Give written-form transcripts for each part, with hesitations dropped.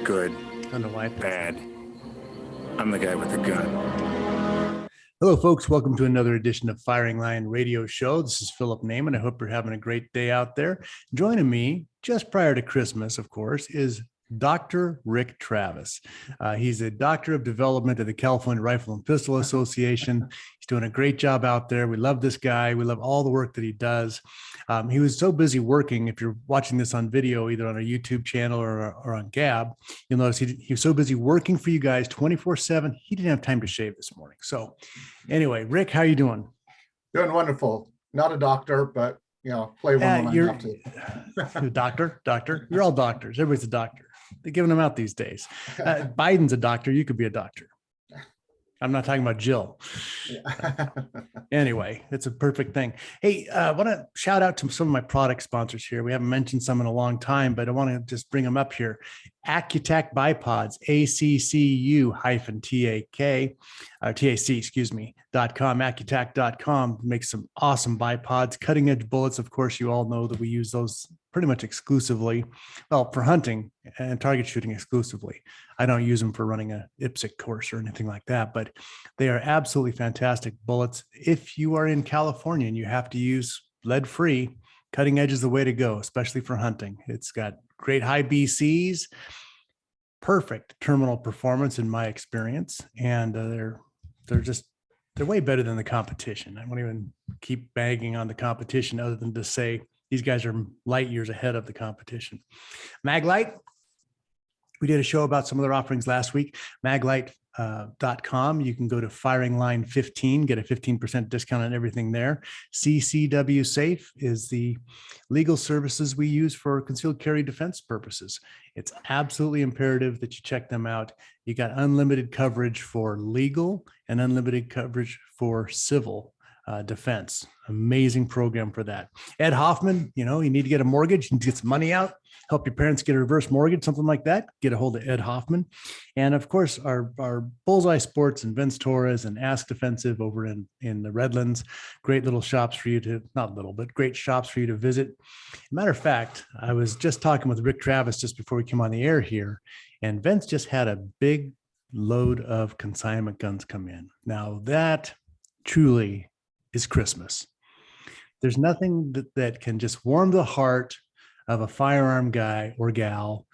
Good. I don't know why. Bad. I'm the guy with the gun. Hello, folks. Welcome to another edition of Firing Line Radio Show. This is Philip Naiman. I hope you're having a great day out there. Joining me just prior to Christmas, of course, is Dr. Rick Travis. He's a doctor of development at the California Rifle and Pistol Association. He's doing a great job out there. We love this guy. We love all the work that he does. He was so busy working. If you're watching this on video, either on our YouTube channel or on Gab, you'll notice he was so busy working for you guys 24/7. He didn't have time to shave this morning. So anyway, Rick, how are you doing? Doing wonderful. Not a doctor, but play one when I have to. Doctor. You're all doctors. Everybody's a doctor. They're giving them out these days. Biden's a doctor. You could be a doctor. I'm not talking about Jill. Yeah. Anyway, it's a perfect thing. Hey, I want to shout out to some of my product sponsors here. We haven't mentioned some in a long time, but I want to just bring them up here. Acutac Bipods, ACCU-TAC.com, Acutac.com makes some awesome bipods, cutting edge bullets. Of course, you all know that we use those pretty much exclusively, well, for hunting and target shooting exclusively. I don't use them for running a IPSC course or anything like that, but they are absolutely fantastic bullets. If you are in California and you have to use lead-free, cutting edge is the way to go, especially for hunting. It's got great high BCs, perfect terminal performance in my experience, and they're way better than the competition. I won't even keep banging on the competition other than to say these guys are light years ahead of the competition. Maglite, we did a show about some of their offerings last week. Maglite.com. You can go to Firing Line 15, get a 15% discount on everything there. CCW Safe is the legal services we use for concealed carry defense purposes. It's absolutely imperative that you check them out. You got unlimited coverage for legal and unlimited coverage for civil defense. Amazing program for that. Ed Hoffman, you need to get a mortgage, you need to get some money out, help your parents get a reverse mortgage, something like that. Get a hold of Ed Hoffman. And of course, our Bullseye Sports and Vince Torres and Ask Defensive over in the Redlands. Great little shops for you to, not little, but great shops for you to visit. Matter of fact, I was just talking with Rick Travis just before we came on the air here, and Vince just had a big load of consignment guns come in. Now that truly is Christmas. There's nothing that can just warm the heart of a firearm guy or gal.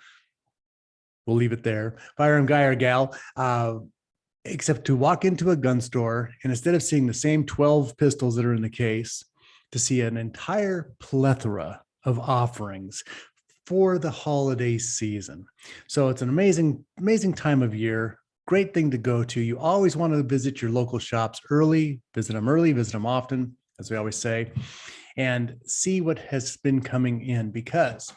We'll leave it there. Firearm guy or gal, except to walk into a gun store and instead of seeing the same 12 pistols that are in the case, to see an entire plethora of offerings for the holiday season. So it's an amazing, amazing time of year. Great thing to go to. You always want to visit your local shops early, visit them often, as we always say, and see what has been coming in, because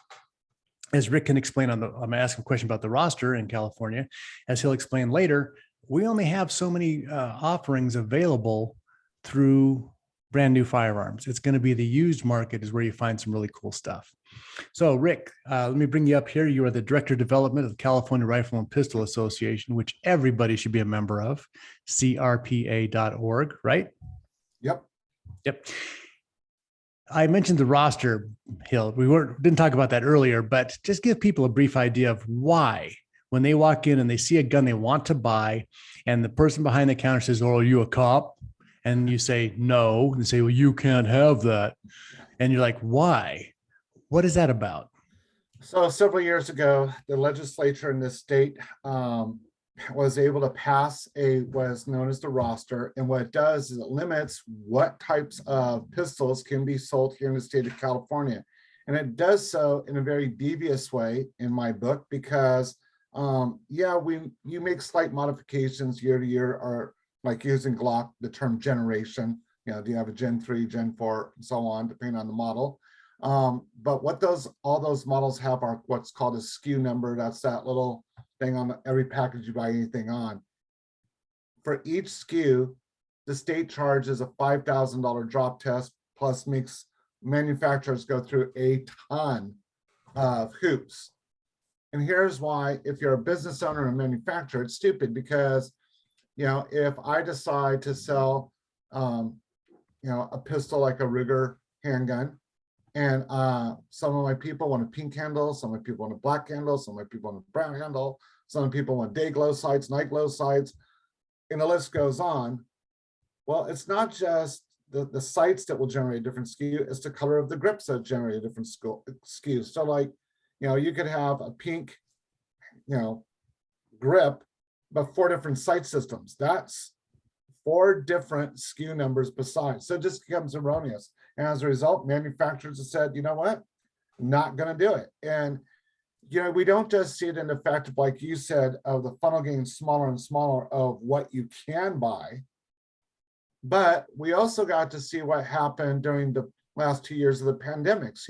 as Rick can explain I'm going to ask him a question about the roster in California, as he'll explain later, we only have so many offerings available through brand new firearms. It's going to be the used market is where you find some really cool stuff. So Rick, let me bring you up here. You are the Director of Development of the California Rifle and Pistol Association, which everybody should be a member of, crpa.org, right? Yep. I mentioned the roster, Hill. We didn't talk about that earlier, but just give people a brief idea of why, when they walk in and they see a gun they want to buy, and the person behind the counter says, "Oh, are you a cop?" And you say, "No." And they say, "Well, you can't have that." And you're like, why? What is that about? So several years ago, the legislature in this state was able to pass what's known as the roster. And what it does is it limits what types of pistols can be sold here in the state of California. And it does so in a very devious way in my book, because you make slight modifications year to year, or like using Glock, the term generation, do you have a Gen 3, Gen 4, and so on, depending on the model. But what all those models have are what's called a SKU number. That's that little thing on every package you buy anything on. For each SKU, the state charges a $5,000 drop test, plus makes manufacturers go through a ton of hoops. And here's why, if you're a business owner and a manufacturer, it's stupid, because if I decide to sell, a pistol like a Ruger handgun, and some of my people want a pink handle, some of my people want a black handle, some of my people want a brown handle, some people want day glow sights, night glow sights, and the list goes on. Well, it's not just the sights that will generate a different SKU, it's the color of the grips that generate a different SKU. So like, you could have a pink, grip, but 4 different sight systems. That's 4 different SKU numbers besides. So it just becomes erroneous. And as a result, manufacturers have said, you know what, I'm not going to do it. And, we don't just see it in the fact of, like you said, of the funnel getting smaller and smaller of what you can buy, but we also got to see what happened during the last 2 years of the pandemics.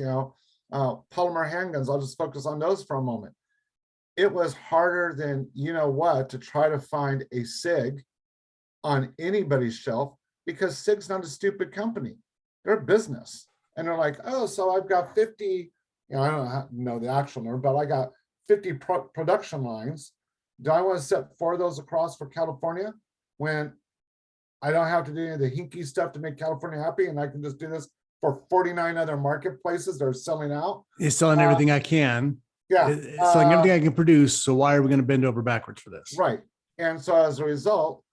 Polymer handguns, I'll just focus on those for a moment. It was harder than what to try to find a SIG on anybody's shelf, because SIG's not a stupid company. They're a business. And they're like, oh, so I've got 50, I don't know the actual number, but I got 50 production lines. Do I want to set 4 of those across for California when I don't have to do any of the hinky stuff to make California happy, and I can just do this for 49 other marketplaces that are selling out? It's selling everything I can. Yeah. It's selling everything I can produce. So why are we going to bend over backwards for this? Right. And so as a result,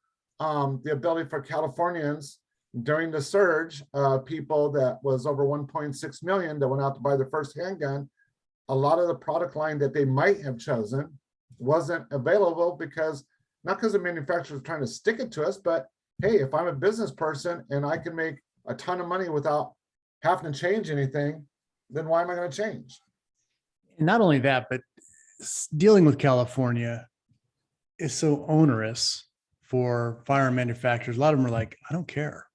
the ability for Californians during the surge, people that was over 1.6 million that went out to buy their first handgun, a lot of the product line that they might have chosen wasn't available, because not because the manufacturer was trying to stick it to us, but hey, if I'm a business person and I can make a ton of money without having to change anything, then why am I going to change? And not only that, but dealing with California is so onerous for firearm manufacturers. A lot of them are like, I don't care.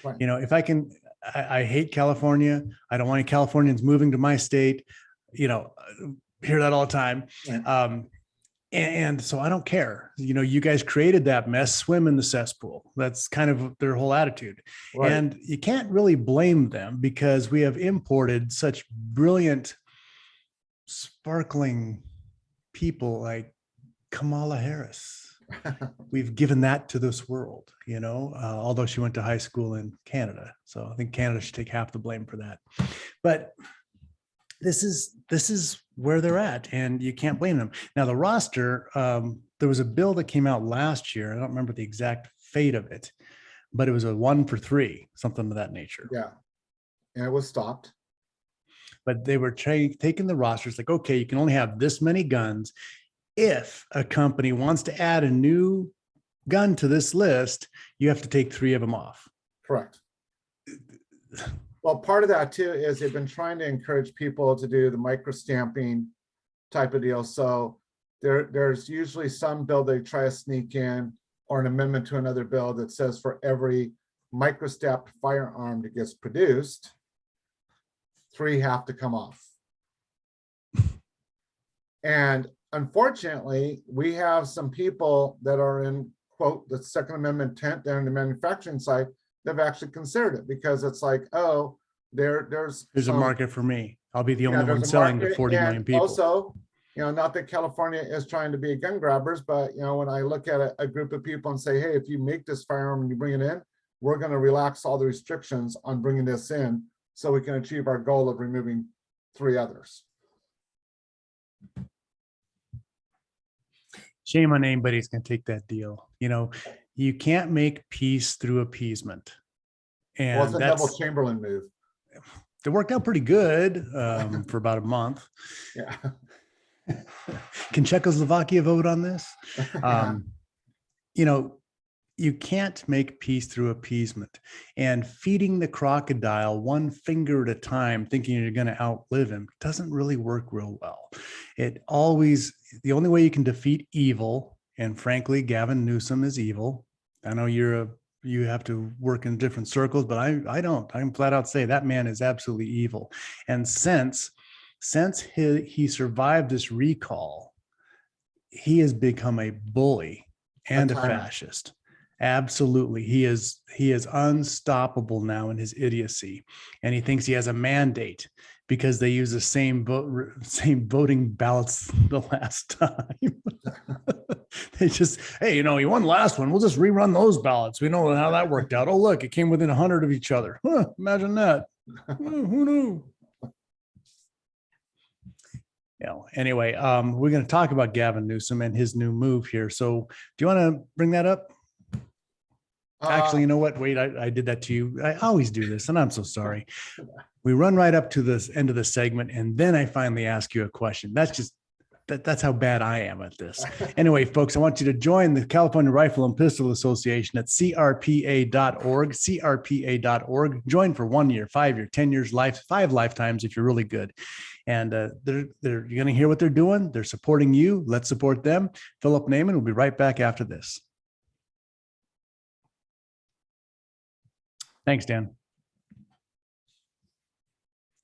Right. If I can, I hate California. I don't want any Californians moving to my state. Hear that all the time. Right. And so I don't care. You guys created that mess, swim in the cesspool. That's kind of their whole attitude. Right. And you can't really blame them, because we have imported such brilliant, sparkling people like Kamala Harris. We've given that to this world, although she went to high school in Canada. So I think Canada should take half the blame for that. But this is where they're at, and you can't blame them. Now, the roster, there was a bill that came out last year. I don't remember the exact fate of it, but it was a 1 for 3, something of that nature. Yeah. And it was stopped. But they were taking the rosters like, okay, you can only have this many guns. If a company wants to add a new gun to this list, you have to take 3 of them off. Correct. Well, part of that too is they've been trying to encourage people to do the micro stamping type of deal. So there's usually some bill they try to sneak in, or an amendment to another bill that says for every micro stamped firearm that gets produced, 3 have to come off. And unfortunately, we have some people that are in, quote, the Second Amendment tent there in the manufacturing side that have actually considered it, because it's like, oh, there's a market for me. I'll be the only one selling to 40 million people. Also, not that California is trying to be gun grabbers, but when I look at a group of people and say, hey, if you make this firearm and you bring it in, we're going to relax all the restrictions on bringing this in so we can achieve our goal of removing 3 others. Shame on anybody who's going to take that deal. You can't make peace through appeasement. And Well, it's a Neville Chamberlain move. It worked out pretty good for about a month. Yeah. Can Czechoslovakia vote on this? You can't make peace through appeasement, and feeding the crocodile one finger at a time, thinking you're going to outlive him, doesn't really work real well. The only way you can defeat evil, and frankly, Gavin Newsom is evil. I know you have to work in different circles, but I don't. I'm flat out say that man is absolutely evil. And since he survived this recall, he has become a bully and a fascist. Absolutely. He is unstoppable now in his idiocy, and he thinks he has a mandate. because they use the same voting ballots the last time. They just, hey, you won the last one. We'll just rerun those ballots. We know how that worked out. Oh, look, it came within 100 of each other. Huh, imagine that. Who knew? Anyway, we're going to talk about Gavin Newsom and his new move here. So do you want to bring that up? Actually, you know what? Wait, I did that to you. I always do this, and I'm so sorry. We run right up to this end of the segment, and then I finally ask you a question. That's how bad I am at this. Anyway, folks, I want you to join the California Rifle and Pistol Association at crpa.org, crpa.org. Join for 1 year, 5 year, 10 years, 5 lifetimes if you're really good. And you're going to hear what they're doing. They're supporting you. Let's support them. Philip Naiman will be right back after this. Thanks, Dan.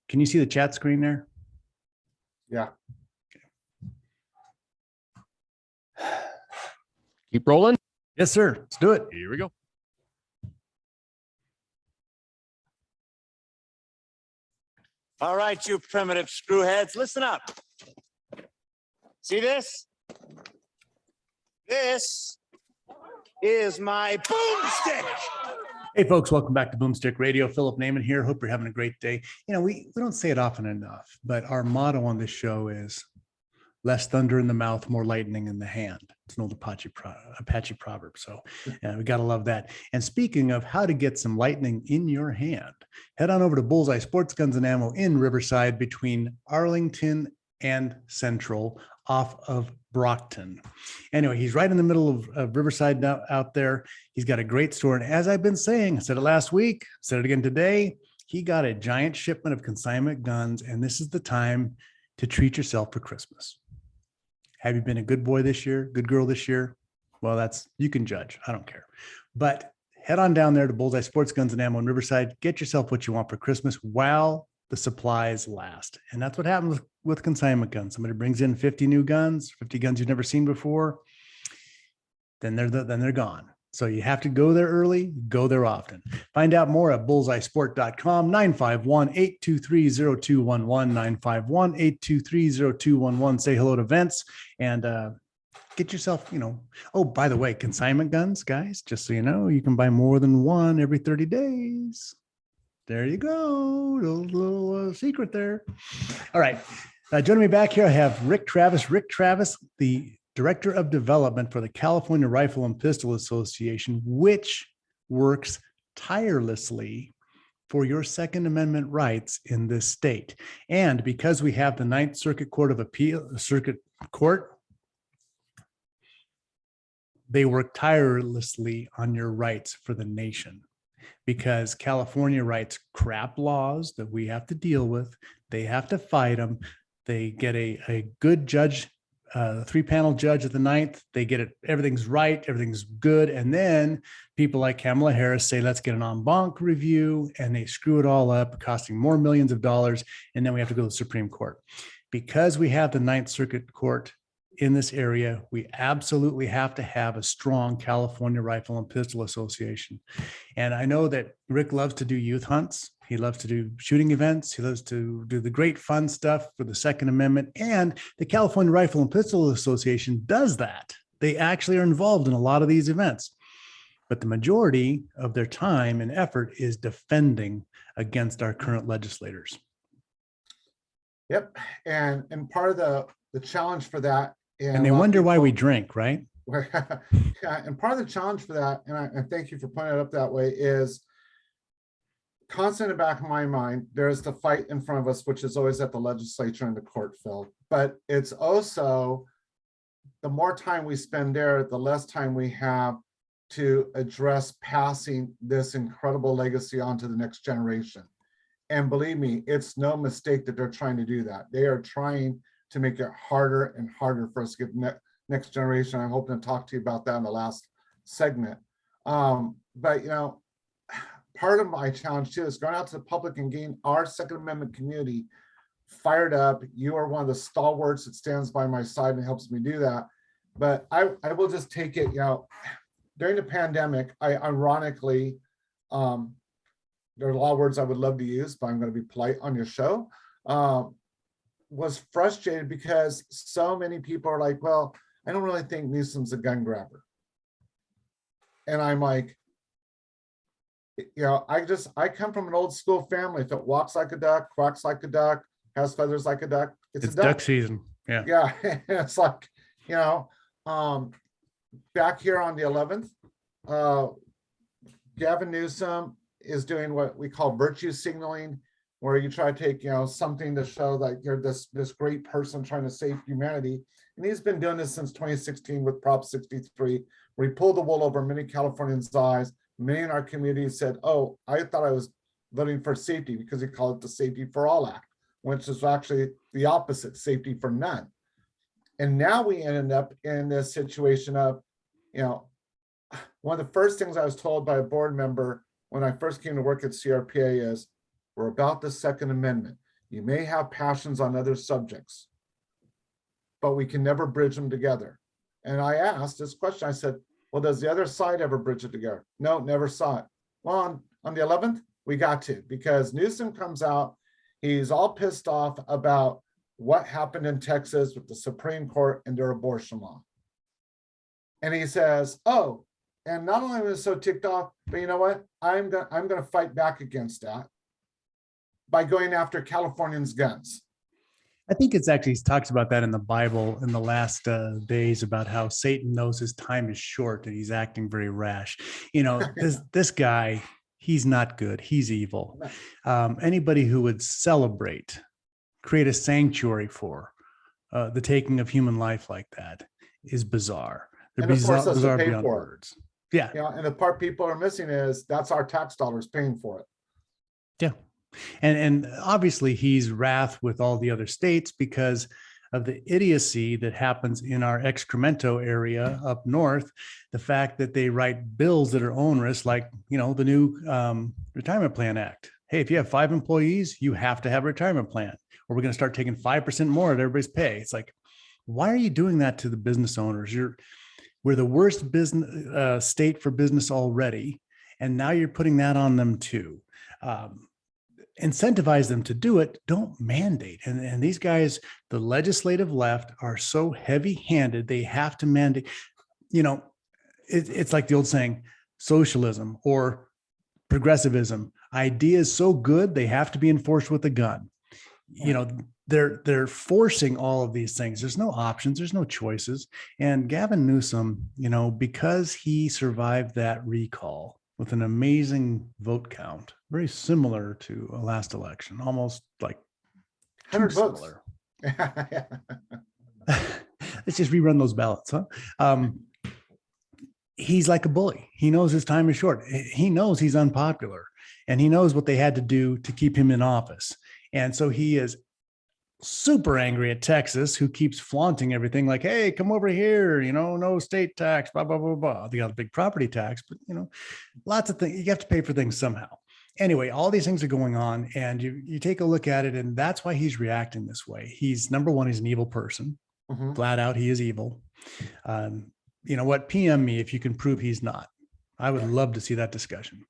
Can you see the chat screen there? Yeah. Keep rolling. Yes, sir. Let's do it. Here we go. All right, you primitive screwheads, listen up. See this? This is my boomstick. Hey, folks, welcome back to Boomstick Radio. Philip Naiman here. Hope you're having a great day. We don't say it often enough, but our motto on this show is less thunder in the mouth, more lightning in the hand. It's an old Apache proverb. So we got to love that. And speaking of how to get some lightning in your hand, head on over to Bullseye Sports Guns and Ammo in Riverside between Arlington and Central off of Brockton. Anyway, he's right in the middle of Riverside now out there. He's got a great store. And as I've been saying, I said it last week, said it again today, he got a giant shipment of consignment guns. And this is the time to treat yourself for Christmas. Have you been a good boy this year? Good girl this year? Well, you can judge. I don't care. But head on down there to Bullseye Sports Guns and Ammo in Riverside. Get yourself what you want for Christmas while the supplies last. And that's what happens with consignment guns. Somebody brings in 50 new guns, 50 guns you've never seen before, then they're gone. So you have to go there early, go there often. Find out more at bullseyesport.com, 951-823-0211, 951-823-0211. Say hello to Vince and get yourself, oh, by the way, consignment guns, guys, just so you know, you can buy more than one every 30 days. There you go. Little secret there. All right. Joining me back here, I have Rick Travis. Rick Travis, the Director of Development for the California Rifle and Pistol Association, which works tirelessly for your Second Amendment rights in this state. And because we have the Ninth Circuit Court of Appeal, they work tirelessly on your rights for the nation. Because California writes crap laws that we have to deal with. They have to fight them. They get a good judge, 3-panel judge at the Ninth. They get it. Everything's right. Everything's good. And then people like Kamala Harris say, let's get an en banc review. And they screw it all up, costing more millions of dollars. And then we have to go to the Supreme Court. Because we have the Ninth Circuit Court in this area, we absolutely have to have a strong California Rifle and Pistol Association. And I know that Rick loves to do youth hunts. He loves to do shooting events. He loves to do the great fun stuff for the Second Amendment. And the California Rifle and Pistol Association does that. They actually are involved in a lot of these events. But the majority of their time and effort is defending against our current legislators. Yep. And part of the challenge for that, and they wonder why we drink, right? Yeah, and part of the challenge for that, and I thank you for pointing it up that way, is constant in the back of my mind, there's the fight in front of us, which is always at the legislature and the court, Phil. But it's also, the more time we spend there, the less time we have to address passing this incredible legacy on to the next generation. And believe me, it's no mistake that they're trying to do that. They are trying to make it harder and harder for us to get next generation. I'm hoping to talk to you about that in the last segment. But part of my challenge too is going out to the public and getting our Second Amendment community fired up. You are one of the stalwarts that stands by my side and helps me do that. But I will just take it, during the pandemic, I ironically, there are a lot of words I would love to use, but I'm going to be polite on your show. was frustrated because so many people are like, well, I don't really think Newsom's a gun grabber. And I'm like, I come from an old school family. If it walks like a duck, quacks like a duck, has feathers like a duck, it's a duck. Duck season. Yeah. Yeah. It's like, back here on the 11th, Gavin Newsom is doing what we call virtue signaling, where you try to take, something to show that you're this great person trying to save humanity. And he's been doing this since 2016 with Prop 63, where he pulled the wool over many Californians' eyes. Many in our community said, oh, I thought I was voting for safety, because he called it the Safety for All Act, which is actually the opposite, safety for none. And now we ended up in this situation of, one of the first things I was told by a board member when I first came to work at CRPA is, we're about the Second Amendment. You may have passions on other subjects, but we can never bridge them together. And I asked this question, I said, well, does the other side ever bridge it together? No, never saw it. Well, on the 11th, we got to, because Newsom comes out, he's all pissed off about what happened in Texas with the Supreme Court and their abortion law. And he says, oh, and not only was I so ticked off, but you know what? I'm gonna fight back against that by going after Californians' guns. I think it's actually, he talks about that in the Bible in the last days, about how Satan knows his time is short and he's acting very rash. This guy, he's not good. He's evil. Anybody who would celebrate, create a sanctuary for the taking of human life like that is bizarre. They're bizarre beyond words. Yeah. And the part people are missing is that's our tax dollars paying for it. Yeah. And obviously he's wrath with all the other states because of the idiocy that happens in our Excremento area up north. The fact that they write bills that are onerous, like, the new Retirement Plan Act. Hey, if you have 5 employees, you have to have a retirement plan, or we're going to start taking 5% more of everybody's pay. It's like, why are you doing that to the business owners? We're the worst business state for business already, and now you're putting that on them too. Incentivize them to do it. Don't mandate. And these guys, the legislative left, are so heavy-handed. They have to mandate. It's like the old saying, socialism or progressivism. Ideas so good they have to be enforced with a gun. They're forcing all of these things. There's no options. There's no choices. And Gavin Newsom, because he survived that recall with an amazing vote count, very similar to a last election, almost like 100 votes. Similar. Let's just rerun those ballots, huh? He's like a bully. He knows his time is short. He knows he's unpopular, and he knows what they had to do to keep him in office. And so he is super angry at Texas, who keeps flaunting everything like, hey, come over here, no state tax, blah, blah, blah, blah. They got a big property tax, but lots of things. You have to pay for things somehow. Anyway, all these things are going on, and you take a look at it, and that's why he's reacting this way. He's, number one, he's an evil person. Mm-hmm. Flat out, he is evil. PM me if you can prove he's not. I would love to see that discussion.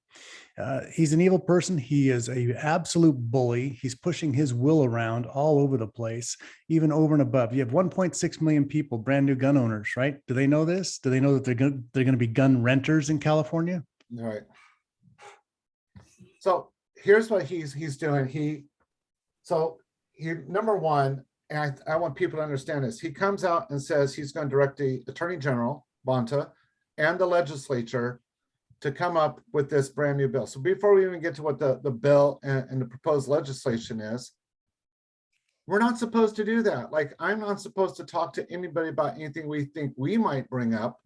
He's an evil person. He is an absolute bully. He's pushing his will around all over the place, even over and above. You have 1.6 million people, brand new gun owners, right? Do they know this? Do they know that they're going to be gun renters in California? All right. So here's what he's doing. Number one, and I want people to understand this. He comes out and says he's going to direct the Attorney General, Bonta, and the legislature to come up with this brand new bill. So before we even get to what the bill and the proposed legislation is, we're not supposed to do that. Like, I'm not supposed to talk to anybody about anything we think we might bring up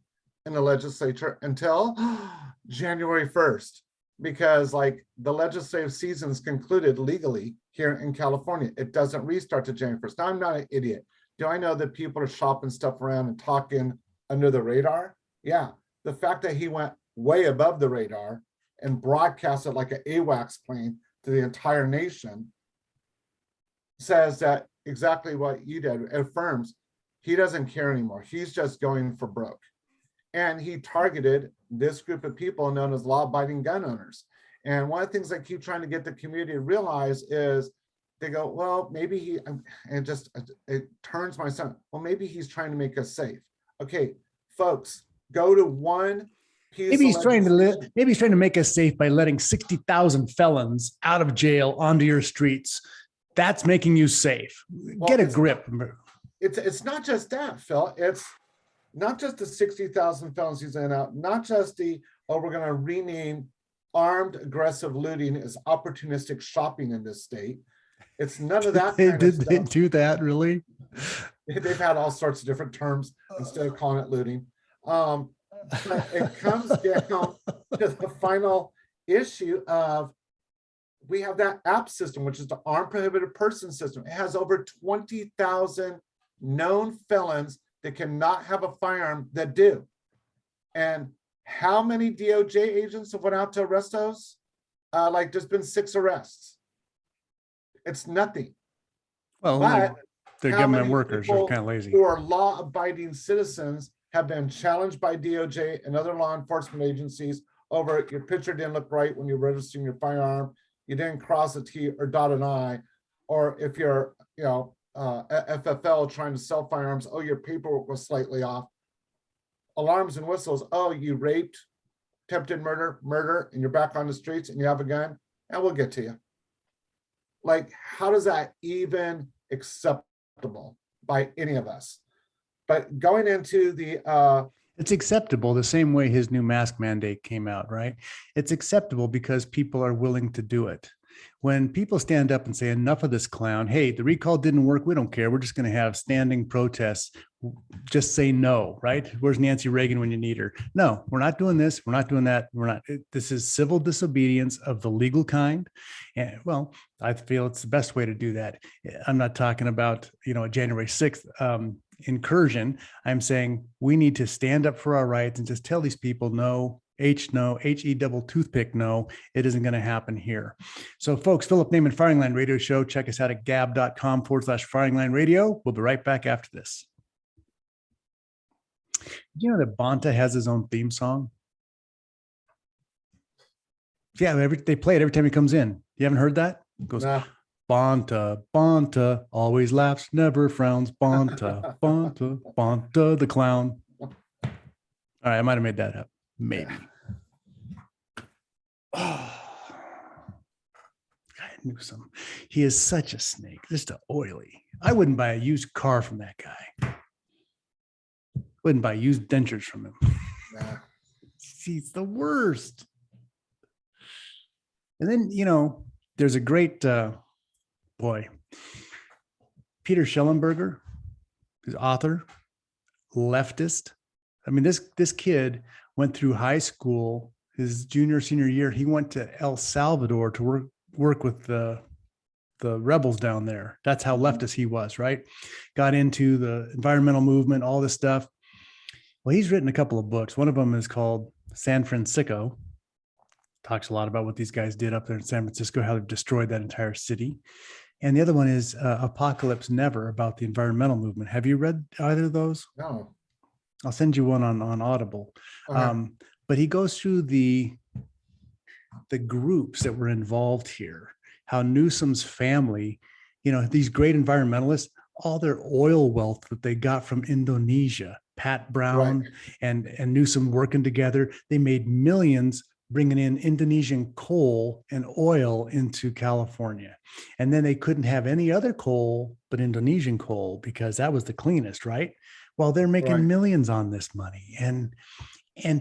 in the legislature until January 1st, because like the legislative season's concluded legally here in California. It doesn't restart to January 1st. Now, I'm not an idiot. Do I know that people are shopping stuff around and talking under the radar? Yeah. The fact that he went way above the radar and broadcasted like an AWACS plane to the entire nation says that exactly what you did. It affirms he doesn't care anymore. He's just going for broke. And he targeted this group of people known as law-abiding gun owners. And one of the things I keep trying to get the community to realize is they go, well, maybe it turns my son. Well, maybe he's trying to make us safe. Okay, folks, go to one piece Maybe of he's trying to legislation. maybe he's trying to make us safe by letting 60,000 felons out of jail onto your streets. That's making you safe. Well, Get a it's grip. It's not just that, Phil. It's not just the 60,000 felons he's in out, not just we're going to rename armed aggressive looting as opportunistic shopping in this state. It's none of that kind of stuff. They do that, really? They've had all sorts of different terms instead of calling it looting. But it comes down to the final issue of, we have that app system, which is the armed prohibited person system. It has over 20,000 known felons that cannot have a firearm that do. And how many DOJ agents have went out to arrest those? Like there's been 6 arrests. It's nothing. Well, But they're how government many workers are people kind of lazy. who are law-abiding citizens have been challenged by DOJ and other law enforcement agencies over your picture didn't look right when you're registering your firearm, you didn't cross a T or dot an I, or if you're, FFL trying to sell firearms, oh, your paperwork was slightly off. Alarms and whistles, oh, you raped, attempted murder, and you're back on the streets and you have a gun, and we'll get to you. Like, how does that even acceptable by any of us? But going into the it's acceptable the same way his new mask mandate came out, right? It's acceptable because people are willing to do it. When people stand up and say, enough of this clown, hey, the recall didn't work, we don't care, we're just going to have standing protests, just say no, right? Where's Nancy Reagan when you need her? No, we're not doing this, we're not doing that, this is civil disobedience of the legal kind. And well, I feel it's the best way to do that. I'm not talking about, a January 6th incursion. I'm saying we need to stand up for our rights and just tell these people no, H-E double toothpick, no, it isn't going to happen here. So folks, Philip Naiman Firing Line Radio Show. Check us out at gab.com/Firing Line Radio. We'll be right back after this. Do you know that Bonta has his own theme song? Yeah, they play it every time he comes in. You haven't heard that? It goes, nah. Bonta, Bonta, always laughs, never frowns. Bonta, Bonta, Bonta the clown. All right, I might have made that up. Maybe. Oh, I knew some. He is such a snake, just a oily. I wouldn't buy a used car from that guy. Wouldn't buy used dentures from him. Nah. He's the worst. And then, there's a great boy, Peter Shellenberger, who's author, leftist. I mean, this kid went through high school, his senior year. He went to El Salvador to work with the rebels down there. That's how leftist he was, right? Got into the environmental movement, all this stuff. Well, he's written a couple of books. One of them is called San Francisco. Talks a lot about what these guys did up there in San Francisco, how they've destroyed that entire city. And the other one is Apocalypse Never, about the environmental movement. Have you read either of those? No. I'll send you one on Audible. Okay. But he goes through the groups that were involved here, how Newsom's family, these great environmentalists, all their oil wealth that they got from Indonesia, Pat Brown right. and Newsom working together, they made millions bringing in Indonesian coal and oil into California. And then they couldn't have any other coal but Indonesian coal because that was the cleanest, right? Well, they're making right. millions on this money. And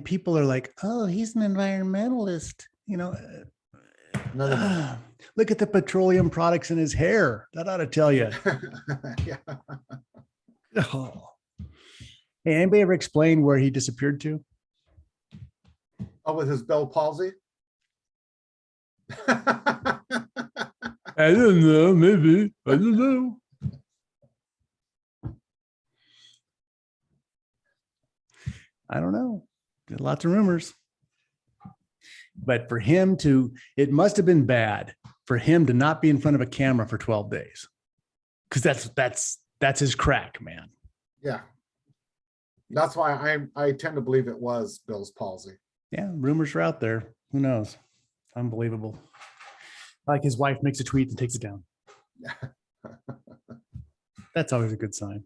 people are like, oh, he's an environmentalist. Look at the petroleum products in his hair. That ought to tell you. Yeah. Oh. Hey, anybody ever explain where he disappeared to? Oh, with his Bell palsy? I don't know, maybe. I don't know. I don't know. There's lots of rumors. But for him it must have been bad for him to not be in front of a camera for 12 days. Because that's his crack, man. Yeah. That's why I tend to believe it was Bill's palsy. Yeah, rumors are out there. Who knows? Unbelievable. Like his wife makes a tweet and takes it down. That's always a good sign.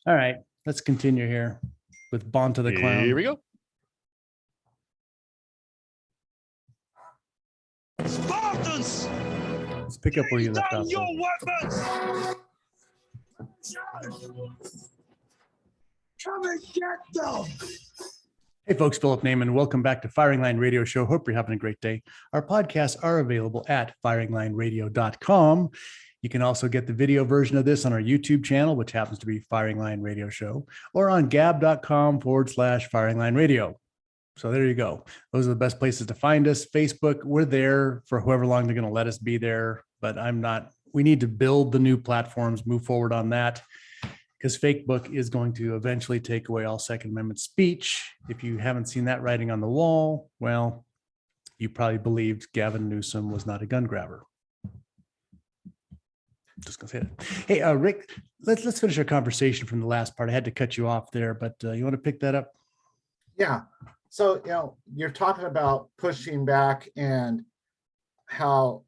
All right, let's continue here with Bon to the Clown. Here we go. Spartans, Let's pick up where you left off. your weapons. Come and get them. Hey folks, Philip Naiman. Welcome back to Firing Line Radio Show. Hope you're having a great day. Our podcasts are available at firinglineradio.com. You can also get the video version of this on our YouTube channel, which happens to be Firing Line Radio Show, or on gab.com/Firing Line Radio. So there you go. Those are the best places to find us. Facebook, we're there for however long they're going to let us be there, but we need to build the new platforms, move forward on that, because Facebook is going to eventually take away all Second Amendment speech. If you haven't seen that writing on the wall, well, you probably believed Gavin Newsom was not a gun grabber. Just gonna say it. Hey, Rick, let's finish our conversation from the last part. I had to cut you off there, but you want to pick that up? Yeah. So, you're talking about pushing back and how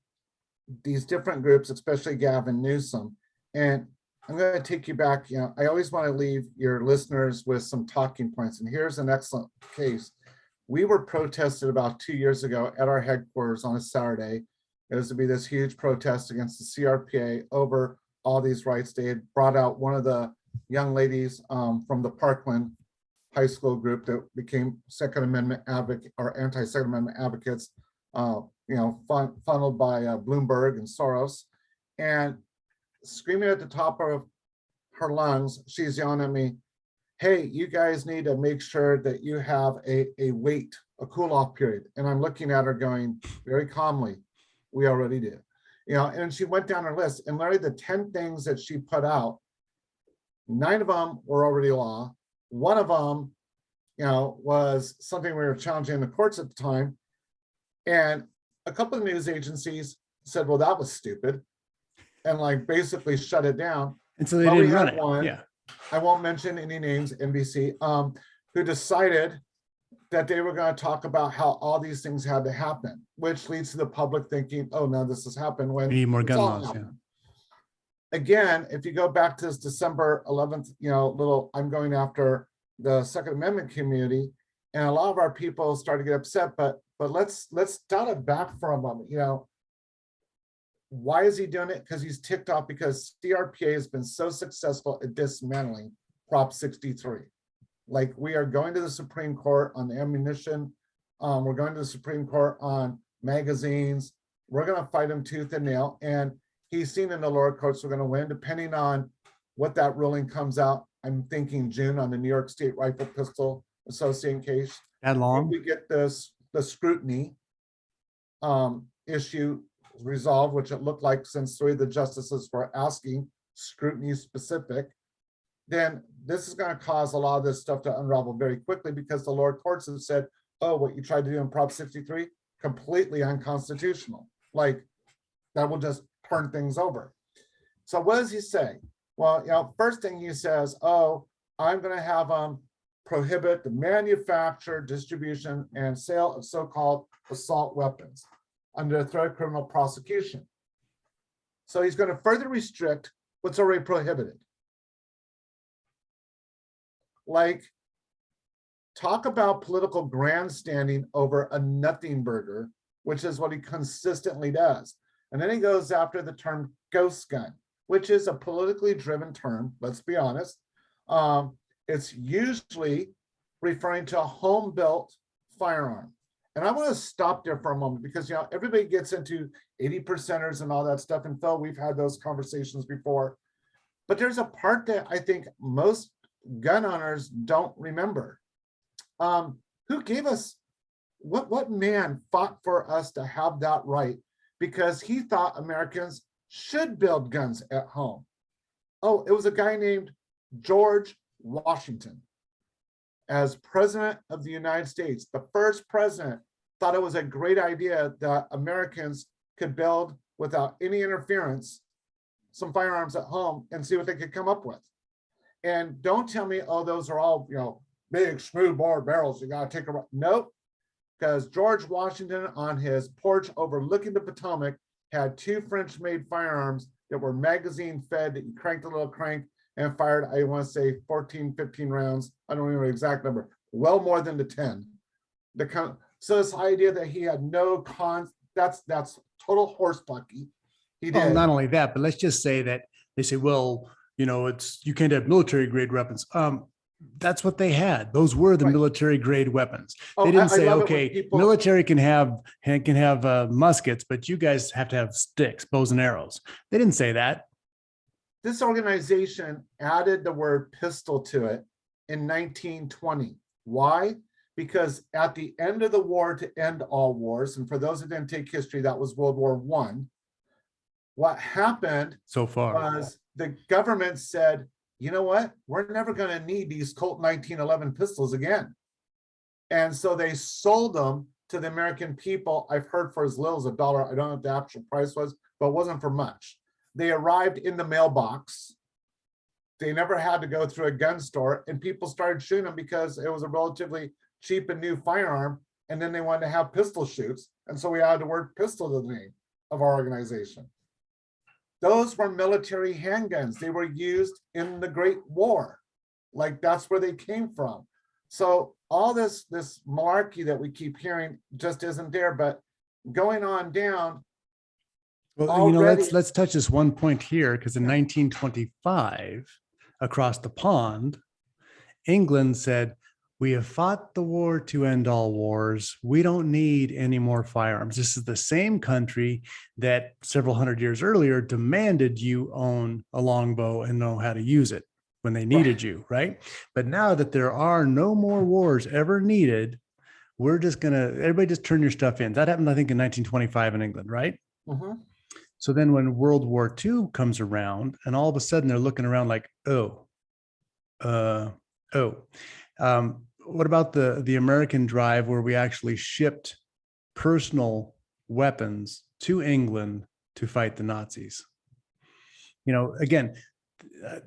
these different groups, especially Gavin Newsom, and I'm going to take you back. I always want to leave your listeners with some talking points. And here's an excellent case. We were protested about 2 years ago at our headquarters on a Saturday. It was to be this huge protest against the CRPA over all these rights. They had brought out one of the young ladies from the Parkland High School group that became Second Amendment advocate or anti-Second Amendment advocates, funneled by Bloomberg and Soros, and screaming at the top of her lungs, she's yelling at me, "Hey, you guys need to make sure that you have a cool off period." And I'm looking at her going very calmly, "We already did." And she went down her list, and literally the 10 things that she put out, 9 of them were already law. One of them, was something we were challenging in the courts at the time. And a couple of news agencies said, "Well, that was stupid," and basically shut it down. And so they But we didn't run had it. one, Yeah. I won't mention any names, NBC, who decided that they were going to talk about how all these things had to happen, which leads to the public thinking, "Oh, now this has happened," when We need more it's gun all laws. Yeah. happened. Again, if you go back to this December 11th, I'm going after the Second Amendment community, and a lot of our people started to get upset, but let's dial it back for a moment. Why is he doing it? Because he's ticked off because CRPA has been so successful at dismantling Prop 63. We are going to the Supreme Court on the ammunition. We're going to the Supreme Court on magazines. We're going to fight him tooth and nail. And he's seen in the lower courts we're going to win, depending on what that ruling comes out. I'm thinking June on the New York State Rifle Pistol Association case. That long? If we get the scrutiny issue resolved, which it looked like since 3 of the justices were asking scrutiny specific, then this is going to cause a lot of this stuff to unravel very quickly, because the lower courts have said, "Oh, what you tried to do in Prop 63, completely unconstitutional." That will just turn things over. So what does he say? Well, first thing he says, "Oh, I'm going to have prohibit the manufacture, distribution, and sale of so-called assault weapons under a threat of criminal prosecution." So he's going to further restrict what's already prohibited. Talk about political grandstanding over a nothing burger, which is what he consistently does. And then he goes after the term ghost gun, which is a politically driven term, let's be honest. It's usually referring to a home-built firearm. And I want to stop there for a moment, because everybody gets into 80%ers and all that stuff. And Phil, we've had those conversations before. But there's a part that I think most gun owners don't remember. Who gave us, what man fought for us to have that right? Because he thought Americans should build guns at home. Oh, it was a guy named George Washington. As president of the United States, the first president thought it was a great idea that Americans could build, without any interference, some firearms at home and see what they could come up with. And don't tell me, "Oh, those are all, big smoothbore barrels. You got to take them." Nope. Because George Washington on his porch overlooking the Potomac had 2 French-made firearms that were magazine fed, that you cranked a little crank and fired, I want to say 14, 15 rounds. I don't remember the exact number, well more than the 10. So this idea that he had no that's total horse bucky. He Well, did. not only that, but let's just say that they say, well, you know, you can't have military grade weapons. That's what they had. Those were the Right. military grade weapons. Oh, They didn't I say, love it when okay, people- military can have muskets, but you guys have to have sticks, bows and arrows. They didn't say that. This organization added the word pistol to it in 1920. Why? Because at the end of the war to end all wars, and for those that didn't take history, that was World War I. What happened So far. was the government said, you know what? We're never going to need these Colt 1911 pistols again. And so they sold them to the American people. I've heard for as little as $1. I don't know what the actual price was, but it wasn't for much. They arrived in the mailbox. They never had to go through a gun store, and people started shooting them because it was a relatively cheap and new firearm. And then they wanted to have pistol shoots. And so we added the word pistol to the name of our organization. Those were military handguns. They were used in the Great War. Like that's where they came from. So all this malarkey that we keep hearing just isn't there, but going on down. Well, you know, already- let's touch this one point here, because in 1925, across the pond, England said, we have fought the war to end all wars. We don't need any more firearms. This is the same country that several hundred years earlier demanded you own a longbow and know how to use it when they needed you, right? But now that there are no more wars ever needed, we're just everybody just turn your stuff in. That happened, I think, in 1925 in England, right? Mhm. So then when World War II comes around, and all of a sudden they're looking around like, what about the American drive where we actually shipped personal weapons to England to fight the Nazis? You know, again,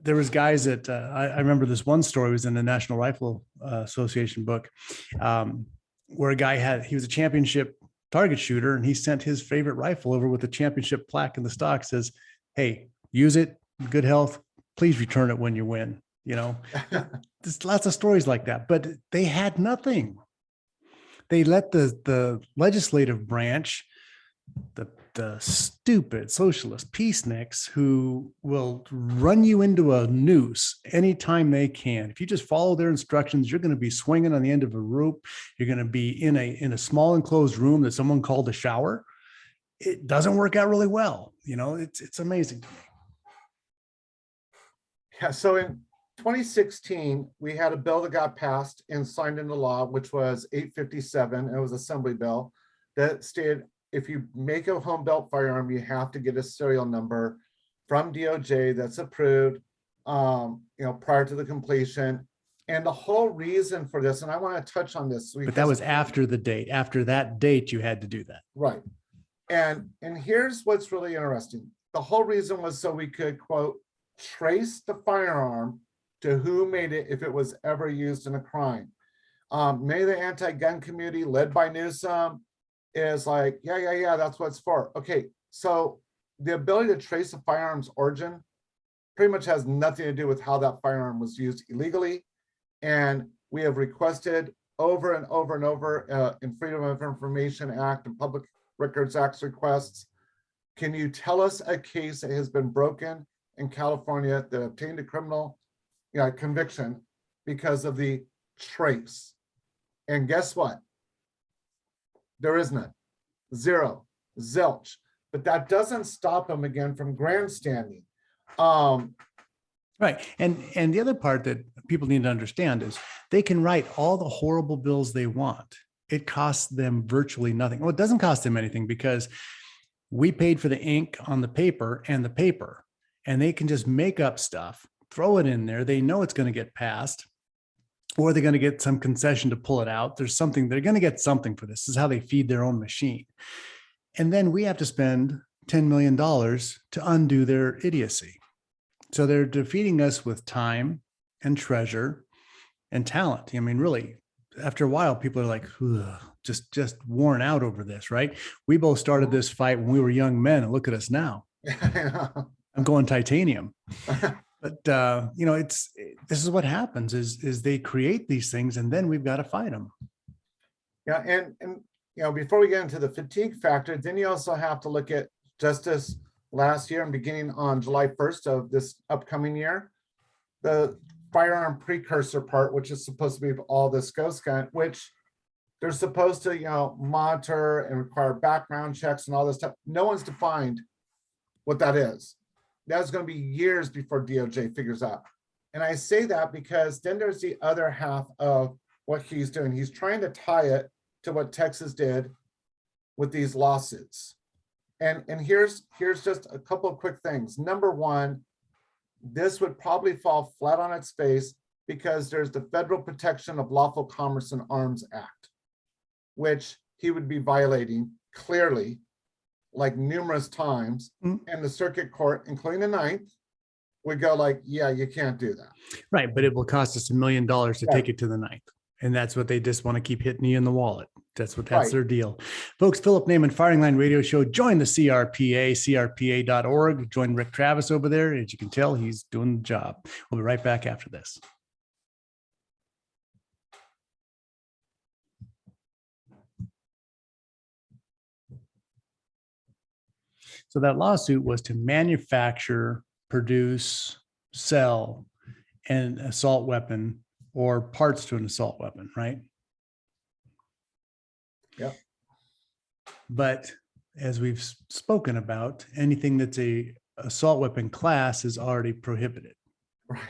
there was guys that I remember this one story was in the National Rifle Association book, where a guy he was a championship target shooter, and he sent his favorite rifle over with a championship plaque in the stock, says, hey, use it, good health, please return it when you win. You know, there's lots of stories like that, but they had nothing. They let the legislative branch, the stupid socialist peaceniks who will run you into a noose anytime they can. If you just follow their instructions, you're going to be swinging on the end of a rope. You're going to be in a small enclosed room that someone called a shower. It doesn't work out really well. You know, it's amazing to me. Yeah, so in 2016, we had a bill that got passed and signed into law, which was 857. It was Assembly bill that stated if you make a home built firearm, you have to get a serial number from DOJ that's approved, prior to the completion. And the whole reason for this, and I want to touch on this. But that was after the date. After that date, you had to do that. Right. And here's what's really interesting. The whole reason was so we could, quote, trace the firearm to who made it if it was ever used in a crime. Many of the anti-gun community led by Newsom is like, yeah, that's what it's for. Okay, so the ability to trace a firearm's origin pretty much has nothing to do with how that firearm was used illegally. And we have requested over and over and over in Freedom of Information Act and Public Records Act requests, can you tell us a case that has been broken in California that obtained a criminal conviction because of the trace? And guess what? There is none. Zero. Zilch. But that doesn't stop them again from grandstanding. Right. And the other part that people need to understand is they can write all the horrible bills they want. It costs them virtually nothing. Well, it doesn't cost them anything because we paid for the ink on the paper, and they can just make up stuff, throw it in there. They know it's going to get passed, or they're going to get some concession to pull it out. They're going to get something for this. This is how they feed their own machine. And then we have to spend $10 million to undo their idiocy. So they're defeating us with time and treasure and talent. I mean, really, after a while, people are like, just worn out over this, right? We both started this fight when we were young men, and look at us now. I'm going titanium. But this is what happens is they create these things and then we've got to fight them. Yeah, and before we get into the fatigue factor, then you also have to look at justice last year and beginning on July 1st of this upcoming year, the firearm precursor part, which is supposed to be all this ghost gun, which they're supposed to, monitor and require background checks and all this stuff. No one's defined what that is. That's going to be years before DOJ figures out. And I say that because then there's the other half of what he's doing. He's trying to tie it to what Texas did with these lawsuits. And here's just a couple of quick things. Number one, this would probably fall flat on its face because there's the Federal Protection of Lawful Commerce and Arms Act, which he would be violating clearly, like numerous times, and the circuit court, including the ninth, would go like, yeah, you can't do that. Right, but it will cost us $1 million to take it to the ninth. And that's what they just want to keep hitting you in the wallet. That's their deal. Folks, Philip Naiman, Firing Line Radio Show. Join the CRPA, crpa.org. Join Rick Travis over there. As you can tell, he's doing the job. We'll be right back after this. So that lawsuit was to manufacture, produce, sell an assault weapon or parts to an assault weapon, right? Yep. But as we've spoken about, anything that's a assault weapon class is already prohibited. Right.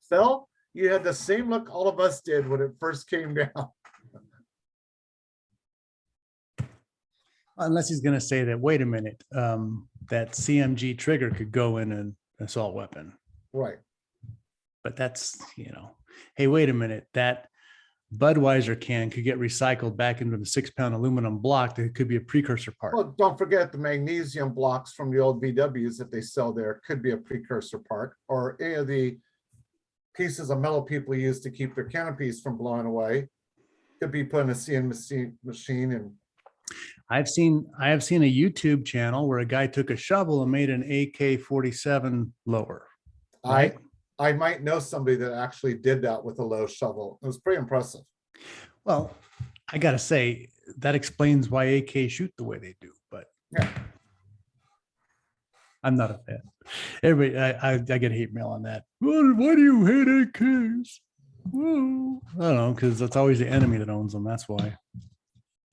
Phil, you had the same look all of us did when it first came down. Unless he's going to say that, wait a minute, that CMG trigger could go in an assault weapon. Right. But that's, hey, wait a minute, that Budweiser can could get recycled back into the 6-pound aluminum block that could be a precursor part. Well, don't forget the magnesium blocks from the old VWs that they sell there could be a precursor part, or any of the pieces of metal people use to keep their canopies from blowing away could be put in a CNC machine. And I have seen a YouTube channel where a guy took a shovel and made an AK-47 lower. Right? I might know somebody that actually did that with a low shovel. It was pretty impressive. Well, I got to say, that explains why AK shoot the way they do, but yeah. I'm not a fan. Everybody, I get hate mail on that. Why do you hate AKs? Whoa. I don't know, because that's always the enemy that owns them. That's why.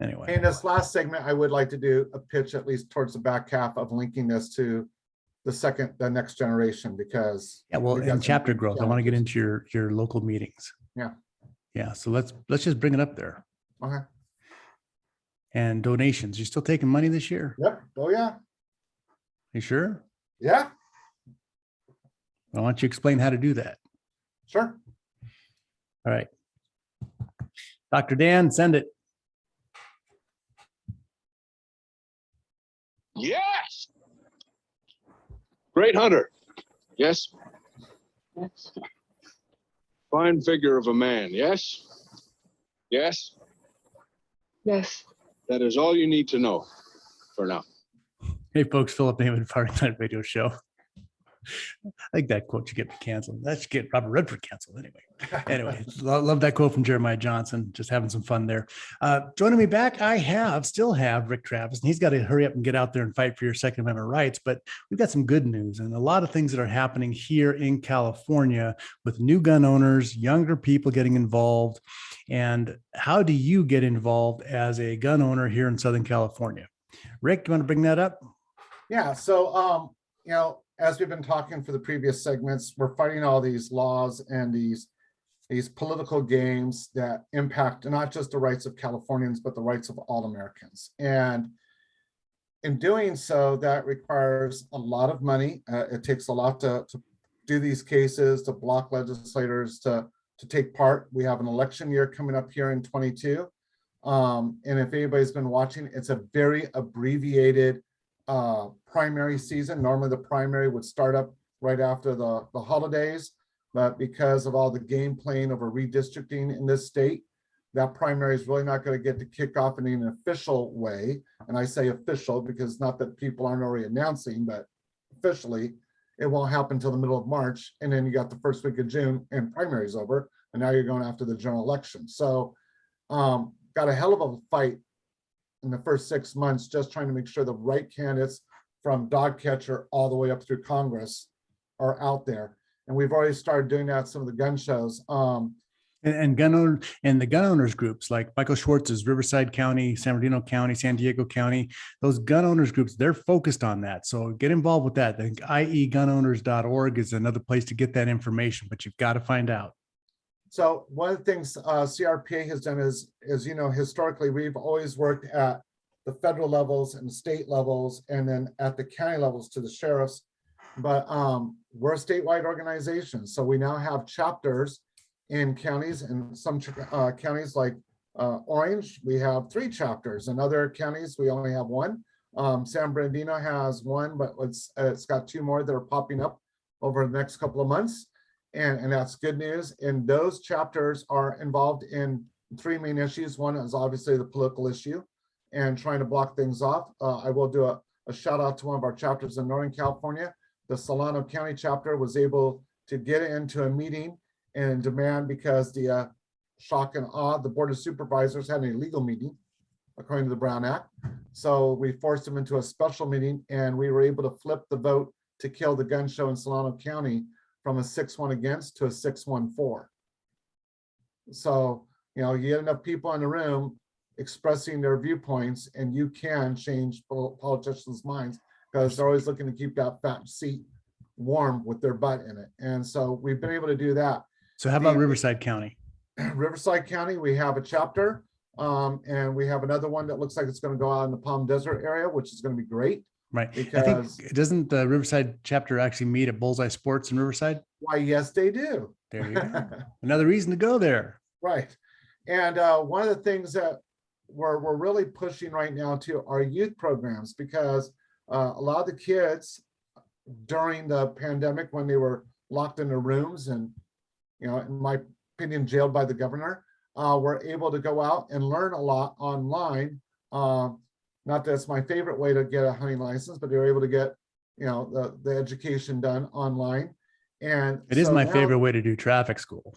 Anyway. In this last segment, I would like to do a pitch, at least towards the back half, of linking this to the next generation, because in chapter growth, I want to get into your local meetings. Yeah. So let's just bring it up there. Okay. And donations. You still taking money this year? Yep. Oh yeah. You sure? Yeah. Why don't you explain how to do that? Sure. All right. Dr. Dan, send it. Yes. Great hunter. Yes. Fine figure of a man. Yes. Yes. Yes. That is all you need to know for now. Hey, folks, Philip Naiman, Firing Line Radio Show. I think that quote should get me canceled. That should get Robert Redford canceled anyway. Love that quote from Jeremiah Johnson. Just having some fun there. Joining me back, still have Rick Travis, and he's got to hurry up and get out there and fight for your Second Amendment rights. But we've got some good news and a lot of things that are happening here in California with new gun owners, younger people getting involved. And how do you get involved as a gun owner here in Southern California? Rick, you want to bring that up? Yeah. So, as we've been talking for the previous segments, we're fighting all these laws and these political games that impact not just the rights of Californians, but the rights of all Americans. And in doing so, that requires a lot of money. It takes a lot to do these cases, to block legislators to take part. We have an election year coming up here in 22. And if anybody's been watching, it's a very abbreviated primary season. Normally the primary would start up right after the holidays, but because of all the game playing over redistricting in this state, that primary is really not going to get to kick off in an official way. And I say official because not that people aren't already announcing, but officially it won't happen until the middle of March. And then you got the first week of June and primary's over. And now you're going after the general election. So got a hell of a fight in the first 6 months, just trying to make sure the right candidates from dog catcher all the way up through Congress are out there. And we've already started doing that at some of the gun shows. And the gun owners groups like Michael Schwartz's Riverside County, San Bernardino County, San Diego County, those gun owners groups, they're focused on that. So get involved with that. I think iegunowners.org is another place to get that information, but you've got to find out. So one of the things CRPA has done is, you know, historically, we've always worked at the federal levels and state levels, and then at the county levels to the sheriffs. But we're a statewide organization. So we now have chapters in counties, and some counties like Orange, we have 3 chapters. In other counties, we only have 1. San Bernardino has 1, but it's got 2 more that are popping up over the next couple of months. And that's good news. And those chapters are involved in 3 main issues. One is obviously the political issue and trying to block things off. I will do a shout out to one of our chapters in Northern California. The Solano County chapter was able to get into a meeting and demand, because the shock and awe, the Board of Supervisors had an illegal meeting according to the Brown Act. So we forced them into a special meeting, and we were able to flip the vote to kill the gun show in Solano County from a 6-1 against to a 6-1 for. So, you know, you get enough people in the room expressing their viewpoints, and you can change politicians' minds, because they're always looking to keep that fat seat warm with their butt in it. And so we've been able to do that. So how about Riverside County? Riverside County, we have a chapter, and we have another one that looks like it's going to go out in the Palm Desert area, which is going to be great. Right. Because I think, doesn't the Riverside chapter actually meet at Bullseye Sports in Riverside? why, yes, they do. There you go. Another reason to go there. Right. And one of the things that we're really pushing right now too are youth programs, because a lot of the kids during the pandemic, when they were locked in their rooms and, you know, in my opinion, jailed by the governor, were able to go out and learn a lot online. Not that it's my favorite way to get a hunting license, but they were able to get, you know, the education done online. And it is so my now, favorite way to do traffic school.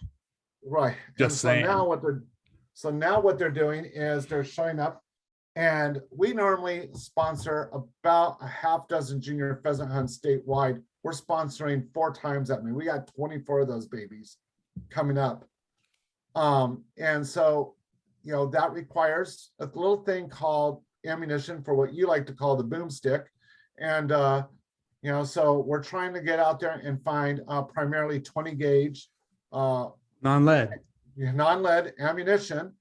right. Just saying. So now what they're doing is they're showing up, and we normally sponsor about a half dozen junior pheasant hunts statewide. We're sponsoring 4 times that many. We got 24 of those babies coming up. And so, you know, that requires a little thing called ammunition, for what you like to call the boomstick. And, you know, so we're trying to get out there and find primarily 20 gauge Non-lead ammunition,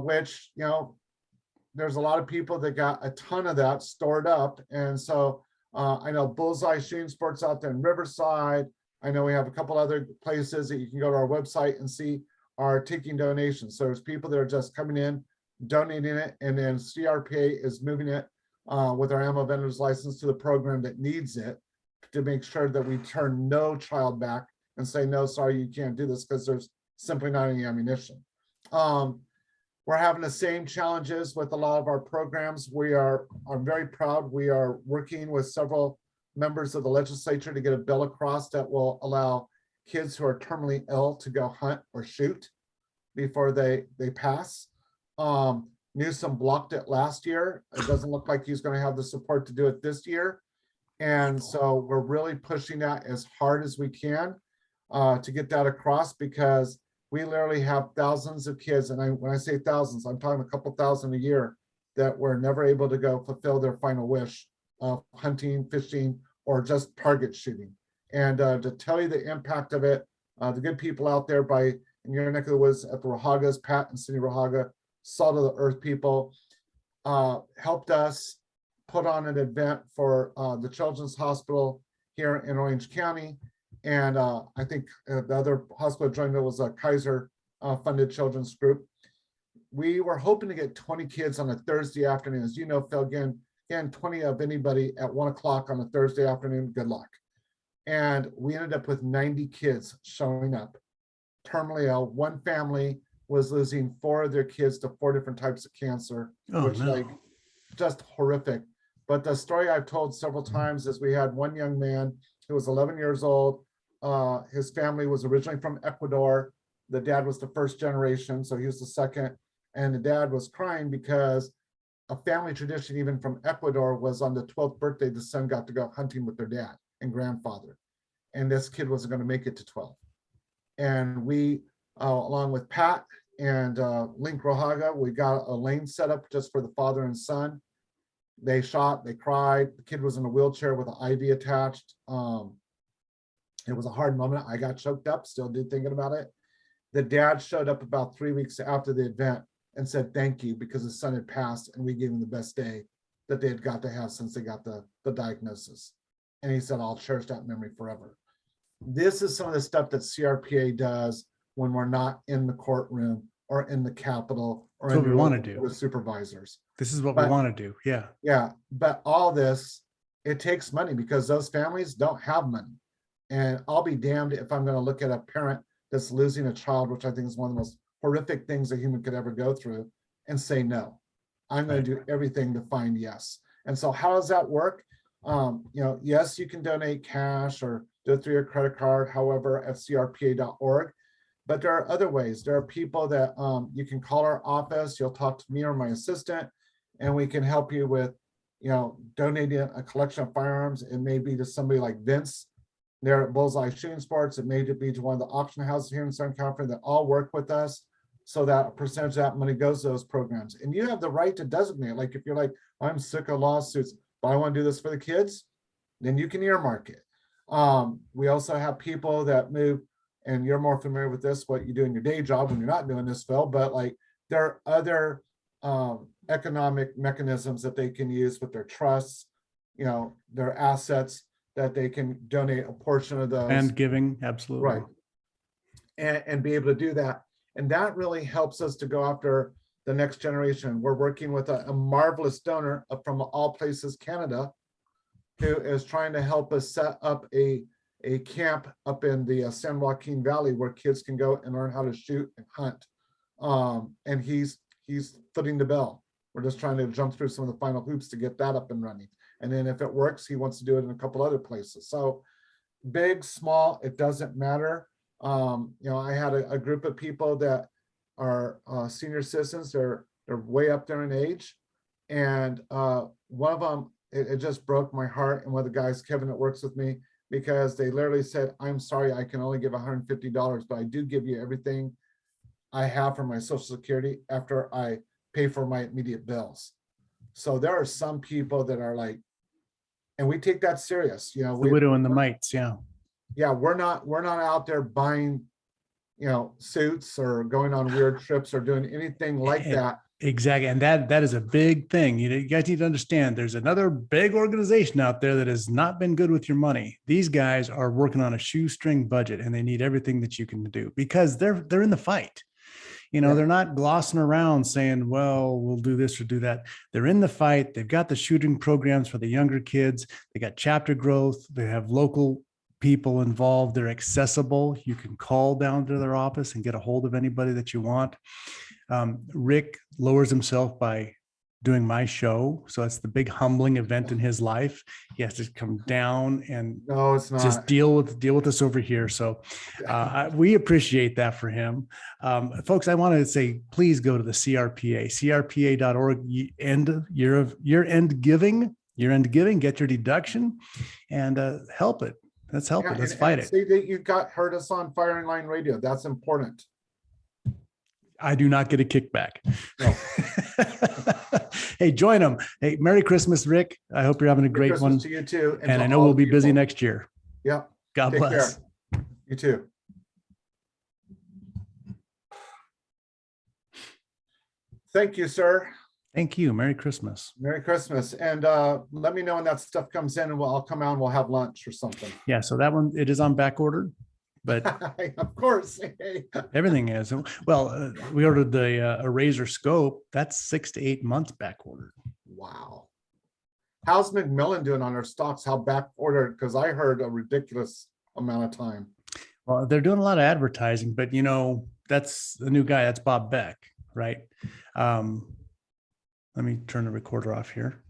which, you know, there's a lot of people that got a ton of that stored up. And so I know Bullseye Shooting Sports out there in Riverside. I know we have a couple other places that you can go to our website and see are taking donations. So there's people that are just coming in, donating it, and then CRPA is moving it with our ammo vendor's license to the program that needs it, to make sure that we turn no child back and say, no, sorry, you can't do this, because there's simply not any ammunition. We're having the same challenges with a lot of our programs. I'm very proud. We are working with several members of the legislature to get a bill across that will allow kids who are terminally ill to go hunt or shoot before they pass. Newsom blocked it last year. It doesn't look like he's going to have the support to do it this year. And so we're really pushing that as hard as we can to get that across, because we literally have thousands of kids. And when I say thousands, I'm talking a couple thousand a year that were never able to go fulfill their final wish of hunting, fishing, or just target shooting. And to tell you the impact of it, the good people out there in your neck of the woods at the Rahagas, Pat and Cindy Rahaga, Salt of the Earth people, helped us put on an event for the Children's Hospital here in Orange County. And I think the other hospital joined, was a Kaiser funded children's group. We were hoping to get 20 kids on a Thursday afternoon. As you know, Phil, again, 20 of anybody at 1 o'clock on a Thursday afternoon, good luck. And we ended up with 90 kids showing up, terminally ill, one family was losing 4 of their kids to 4 different types of cancer, Oh, which no. like just horrific. But the story I've told several times is we had one young man who was 11 years old. His family was originally from Ecuador. The dad was the first generation, so he was the second. And the dad was crying because a family tradition, even from Ecuador, was on the 12th birthday, the son got to go hunting with their dad and grandfather. And this kid wasn't going to make it to 12. And we, along with Pat and Link Rojaga, we got a lane set up just for the father and son. They shot, they cried. The kid was in a wheelchair with an IV attached. It was a hard moment. I got choked up, still do thinking about it. The dad showed up about 3 weeks after the event and said thank you because his son had passed and we gave him the best day that they had got to have since they got the diagnosis. And he said, I'll cherish that memory forever. This is some of the stuff that CRPA does when we're not in the courtroom or in the Capitol or That's in what we the wanna room do. with supervisors. This is what we But- want to do. Yeah. Yeah, but all this, it takes money because those families don't have money. And I'll be damned if I'm going to look at a parent that's losing a child, which I think is one of the most horrific things a human could ever go through, and say no. I'm going to do everything to find yes. And so how does that work? Yes, you can donate cash or do it through your credit card, however, at crpa.org. But there are other ways. There are people that you can call our office. You'll talk to me or my assistant, and we can help you with, donating a collection of firearms. It may be to somebody like Vince there at Bullseye Shooting Sports. It may be to one of the auction houses here in Southern California that all work with us so that a percentage of that money goes to those programs. And you have the right to designate, like if you're like, I'm sick of lawsuits, but I want to do this for the kids, then you can earmark it. We also have people that move, and you're more familiar with this, what you do in your day job when you're not doing this, Phil, but like there are other economic mechanisms that they can use with their trusts, their assets, that they can donate a portion of those. And giving, absolutely. Right. And be able to do that. And that really helps us to go after the next generation. We're working with a marvelous donor from all places, Canada, who is trying to help us set up a camp up in the San Joaquin Valley where kids can go and learn how to shoot and hunt. And he's footing the bill. We're just trying to jump through some of the final hoops to get that up and running. And then if it works, he wants to do it in a couple other places. So big, small, it doesn't matter. I had a group of people that are senior citizens. They're way up there in age. And one of them, it just broke my heart. And one of the guys, Kevin, that works with me, because they literally said, I'm sorry, I can only give $150, but I do give you everything I have for my Social Security after I pay for my immediate bills. So there are some people that are like, and we take that serious, The widow and the mites. Yeah. Yeah, we're not out there buying, suits or going on weird trips or doing anything like that. Exactly. And that is a big thing. You guys need to understand there's another big organization out there that has not been good with your money. These guys are working on a shoestring budget and they need everything that you can do because they're in the fight. They're not glossing around saying, well, we'll do this or do that. They're in the fight. They've got the shooting programs for the younger kids. They got chapter growth. They have local people involved. They're accessible. You can call down to their office and get a hold of anybody that you want. Rick lowers himself by doing my show. So it's the big humbling event in his life. He has to come down and No, it's not. just deal with us over here. So we appreciate that for him. Folks, I want to say, please go to the crpa.org, year-end giving, get your deduction and help it. Let's help it. Let's fight it. See that you heard us on Firing Line Radio. That's important. I do not get a kickback. No. Hey, join them. Hey, Merry Christmas, Rick. I hope you're having a great Christmas one. to you too. And to I know all we'll of be you busy folks. next year. Yeah. God Take bless. care. You too. Thank you, sir. Thank you. Merry Christmas. Merry Christmas. And let me know when that stuff comes in and I'll come out and we'll have lunch or something. Yeah, so that one, it is on back order, but Of course. everything is. Well, we ordered the a Razor scope. That's 6 to 8 months back ordered. Wow. How's McMillan doing on their stocks? How back ordered? Because I heard a ridiculous amount of time. Well, they're doing a lot of advertising, but that's the new guy. That's Bob Beck, right? Let me turn the recorder off here.